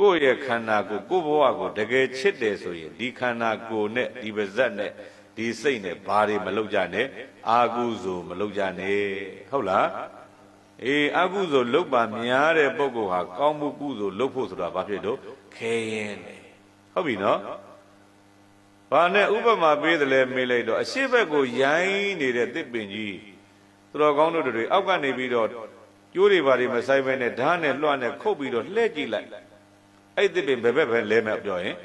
ကိုယ့်ရဲ့ခန္ဓာကိုကိုယ့်ဘဝကိုတကယ်ချစ်တယ်ဆိုရင်ဒီခန္ဓာကိုယ်နဲ့ဒီပါးစပ်နဲ့ဒီစိတ်နဲ့ဘာတွေမလုပ်ကြနဲ့အာကုသိုလ်မလုပ်ကြနဲ့ဟုတ်လားအေးအာကုသိုလ်လုပ်ပါများတဲ့ပုဂ္ဂိုလ်ဟာကောင်းမှုကုသိုလ်လုပ်ဖို့ဆိုတာဘာဖြစ်တော့ခဲရင်တယ်ဟုတ်ပြီနော်ဘာနဲ့ဥပမာပေးတယ်လဲမေးလိုက်တော့အရှိဘက်ကိုရိုင်းနေတဲ့တစ်ပင်ကြီးသူတော်ကောင်းတို့တွေအောက်ကနေပြီးတော့ကျိုးတွေဘာတွေမဆိုင်ဘဲနဲ့ဓာတ်နဲ့လွှတ်နဲ့ခုတ်ပြီးတော့လှဲ့ကြည့်လိုက်အဲ့တစ်ပင်ဘယ်ဘက်ပဲလဲမယ်ပြောရင်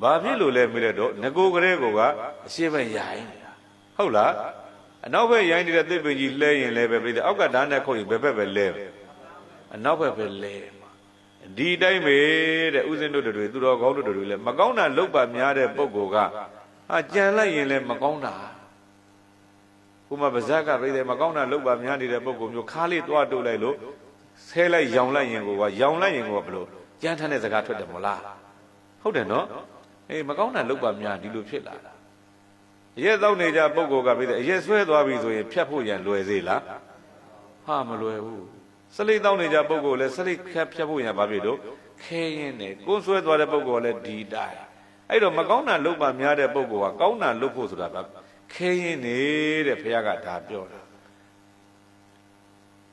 ဘာဖြစ်လို့လဲမေးလိုက်တော့ငကိုကလေးကအရှိဘက်ရိုင်းနေတာဟုတ်လားအနောက်ဘက်ရိုင်းနေတဲ့တစ်ပင်ကြီးလဲရင်လဲပဲပြီးတယ်အောက်ကဓာတ်နဲ့ခုတ်ရင်ဘယ်ဘက်ပဲလဲအနောက်ဘက်ပဲလဲဒီတိုင်းပဲတဲ့ဥစဉ်တို့တွေသူတော်ကောင်းတို့တွေလည်းမကောင်းတာလုပ်ပါများတဲ့ပုဂ္ဂိုလ်ကကြံလိုက်ရင်လည်းမကောင်းတာခုမှပါဇက်ကပြိတယ်မကောင်းတာလုပ်ပါများနေတဲ့ပုဂ္ဂိုလ်မျိုးခါးလေးတွားတိုးလိုက်လို့ဆဲလိုက်ရောင်လိုက်ရင်ကိုရောင်လိုက်ရင်ကိုဘလို့ကြမ်းထမ်းတဲ့စကားထွက်တယ်မလားဟုတ်တယ်နော်အေးမကောင်းတာလုပ်ပါများဒီလိုဖြစ်လာတာအရက်သောက်နေကြပုဂ္ဂိုလ်ကပြိတယ်အရက်ဆွဲသွားပြီဆိုရင်ဖြတ်ဖို့ရန်လွယ်သေးလားဟာမလွယ်ဘူးစလိတ်တောင်းနေကြပုဂ္ဂိုလ်လည်းစလိတ်ဖြတ်ဖို့ရဘာဖြစ်တော့ခဲရင်နဲ့ကိုယ်ဆွဲသွားတဲ့ပုဂ္ဂိုလ်လည်းဒီတိုင်းအဲ့တော့မကောင်းတာလုပ်ပါများတဲ့ပုဂ္ဂိုလ်ကကောင်းတာလုပ်ဖို့ဆိုတာခဲရင်နေတဲ့ဘုရားကဒါပြောတာ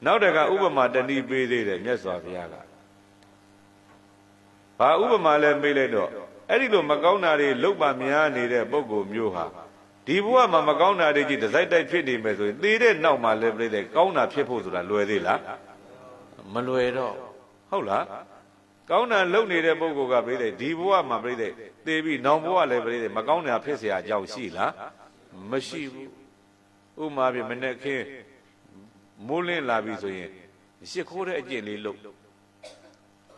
နောက်တကဥပမာတဏှိပေးသေးတယ်မြတ်စွာဘုရားကဘာဥပမာလဲမေးလိုက်တော့အဲ့ဒီလိုမကောင်းတာတွေလုပ်ပါများနေတဲ့ပုဂ္ဂိုလ်မျိုးဟာဒီဘဝမှာမကောင်းတာတွေကြီးတစ်စိုက်တိုက်ဖြစ်နေမယ်ဆိုရင်သေတဲ့နောက်မှာလည်းပြိတဲ့ကောင်းတာဖြစ်ဖို့ဆိုတာလွယ်သေးလားမလွယ်တော့ဟုတ်လားကောင်းတာလုပ်နေတဲ့ပုဂ္ဂိုလ်ကပြိတဲ့ဒီဘဝမှာပြိတဲ့သေပြီးနောင်ဘဝလည်းပြိတဲ့မကောင်းတာဖြစ်เสียအကြောင်းရှိလားမရှိဘူးဥမာပြမနဲ့ခင်းမိုးလင်းလာပြီဆိုရင်ရှစ်ခိုးတဲ့အကျင့်လေးလုပ်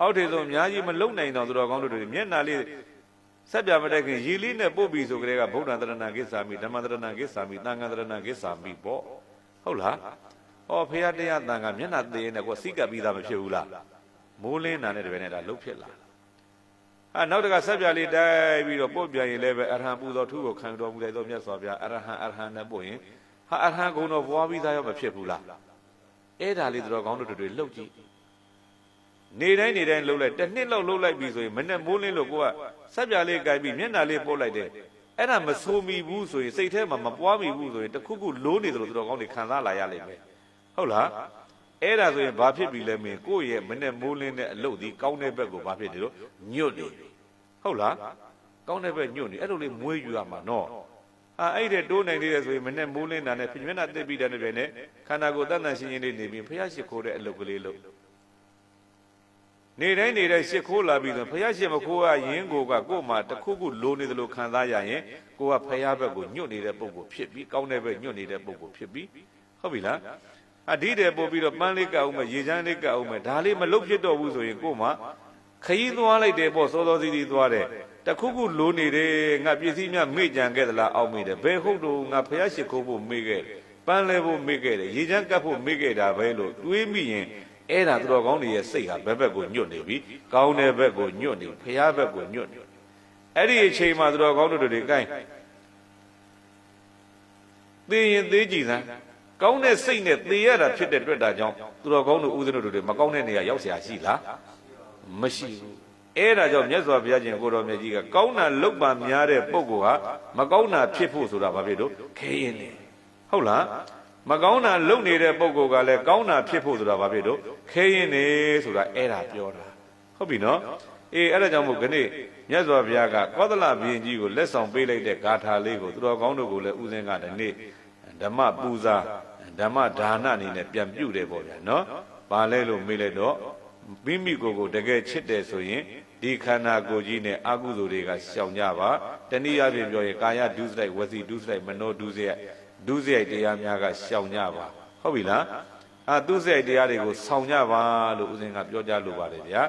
အောက်ထေဆုံးအများကြီးမလုံနိုင်တော့သူတော်ကောင်းတို့တွေမျက်နှာလေးဆက်ပြမတက်ခင်ရည်လေးနဲ့ပို့ပြီးဆိုကြတဲ့ကဗုဒ္ဓတရဏဂစ္ဆာမိဓမ္မတရဏဂစ္ဆာမိသံဃာတရဏဂစ္ဆာမိပေါ့ဟုတ်လားဟောဖရာတရားသံဃာမျက်နှာသေးနေကိုစိတ်ကပ်ပြီးသားမဖြစ်ဘူးလားမိုးလင်းတာနဲ့တပည့်နဲ့ဒါလှုပ်ဖြစ်လာနောက်တကဆက်ပြလေးတိုက်ပြီးတော့ပို့ပြန်ရင်လည်းပဲအရဟံပူတော်ထုကိုခံတော်မူတဲ့သောမြတ်စွာဘုရားအရဟံနဲ့ပို့ရင်အရဟံဂုဏ်တော်ဘွားပြီးသားရောမဖြစ်ဘူးလားအဲ့ဒါလေးတော်ကောင်းတို့တွေလှုပ်ကြည့်နေတိုင်းလှုပ်လိုက်တစ်နှစ်လောက်လှုပ်လိုက်ပြီဆိုရင်မနဲ့မိုးလင်းလို့ကိုကဆက်ပြလေးကြိုက်ပြီးမျက်နှာလေးပို့လိုက်တယ်အဲ့ဒါမဆိုးမိဘူးဆိုရင်စိတ်ထဲမှာမပွားမိဘူးဆိုရင်တခုခုလိုးနေတယ်လို့တော်ကောင်းတွေခံစားလာရလိမ့်မယ်ဟုတ်လားအဲ့ဒါဆိုရင်ဘာဖြစ်ပြီလဲမင်းကိုယ့်ရဲ့မနဲ့မိုးလင်းတဲ့အလုပ်ဒီကောင်းတဲ့ဘက်ကိုဘာဖြစ်တယ်လို့ညွတ်နေဟုတ်လားကောင်းတဲ့ဘက်ညွတ်နေအဲ့လိုလေးမွေးယူရမှာနော်အဲ့တဲ့တိုးနိုင်သေးတယ်ဆိုရင်မနဲ့မိုးလင်းတာနဲ့မျက်နှာတက်ပြီးတဲ့နဲ့ပြန်နဲ့ခန္ဓာကိုယ်တန်တန်ရှင်းရှင်းလေးနေပြီးဖျားရှိခိုးတဲ့အလုပ်ကလေးလုပ်နေတိုင်းရှစ်ခိုးလာပြီးဆိုဘုရားရှင်မခိုးရရင်ကိုယ်မှာတခုခုလိုနေတယ်လို့ခံစားရရင်ကိုကဘုရားဘက်ကိုညွတ်နေတဲ့ပုံကိုဖြစ်ပြီးကောင်းတဲ့ဘက်ညွတ်နေတဲ့ပုံကိုဖြစ်ပြီးဟုတ်ပြီလားဒီတဲ့ပို့ပြီးတော့ပန်းလေးကအောင်မယ်ရေချမ်းလေးကအောင်မယ်ဒါလေးမလုတ်ဖြစ်တော့ဘူးဆိုရင်ကို့မှာခရီးသွားလိုက်တယ်ပေါ့စောစောစီးစီးသွားတယ်တခုခုလိုနေတယ်ငါပစ္စည်းများမေ့ကြံခဲ့သလားအောက်မေ့တယ်ဘယ်ဟုတ်တော့ငါဘုရားရှိခိုးဖို့မေ့ခဲ့ပန်းလဲဖို့မေ့ခဲ့တယ်ရေချမ်းကပ်ဖို့မေ့ခဲ့တာပဲလို့တွေးမိရင်အဲ့ဒါသူတော်ကောင်းတွေရဲ့စိတ်ဟာဘက်ကိုညွတ်နေပြီကောင်းတဲ့ဘက်ကိုညွတ်နေဘုရားဘက်ကိုညွတ်နေအဲ့ဒီအချိန်မှာသူတော်ကောင်းတို့တွေကိုင်းသိရင်သေးကြည့်စမ်းကောင်းတဲ့စိတ်နဲ့သေရတာဖြစ်တဲ့တွေ့တာကြောင့်သူတော်ကောင်းတို့ဦးဇင်းတို့တွေမကောင်းတဲ့နေရာရောက်เสียရှိလားမရှိဘူးအဲ့ဒါကြောင့်မြတ်စွာဘုရားရှင်ကိုတော်မြတ်ကြီးကကောင်းတာလုပ်ပါများတဲ့ပုဂ္ဂိုလ်ဟာမကောင်းတာဖြစ်ဖို့ဆိုတာဘာဖြစ်လို့ခဲရင်နေဟုတ်လားမကောင်းတာလုပ်နေတဲ့ပုဂ္ဂိုလ်ကလည်းကောင်းတာဖြစ်ဖို့ဆိုတာဘာဖြစ်လို့ခဲရင်နေဆိုတာအဲ့ဒါပြောတာဟုတ်ပြီနော်အဲ့ဒါကြောင့်မို့ခဏမြတ်စွာဘုရားကကောသလဘုရင်ကြီးကိုလက်ဆောင်ပေးလိုက်တဲ့ဂါထာလေးကိုသူတော်ကောင်းတို့ကိုလည်းဦးဇင်းကဒီနေ့ဓမ္မပူဇာဓမ္မဒါနအနေနဲ့ပြန်ပြုတယ်ပေါ့ဗျာနော်ဘာလဲလို့မေးလိုက်တော့မိမိကိုယ်တကယ်ချစ်တယ်ဆိုရင်ဒီခန္ဓာကိုယ်ကြီးနဲ့အကုသိုလ်တွေကရှောင်ကြပါတနည်းအားဖြင့်ပြောရင်ကာယဒုစရိုက်ဝစီဒုစရိုက်မနောဒုစရိုက်ဒုစရိုက်တရားများကရှောင်ကြပါဟုတ်ပြီလားဒုစရိုက်တရားတွေကိုဆောင်ကြပါလို့ဦးဇင်းကပြောကြလိုပါတယ်ဗျာ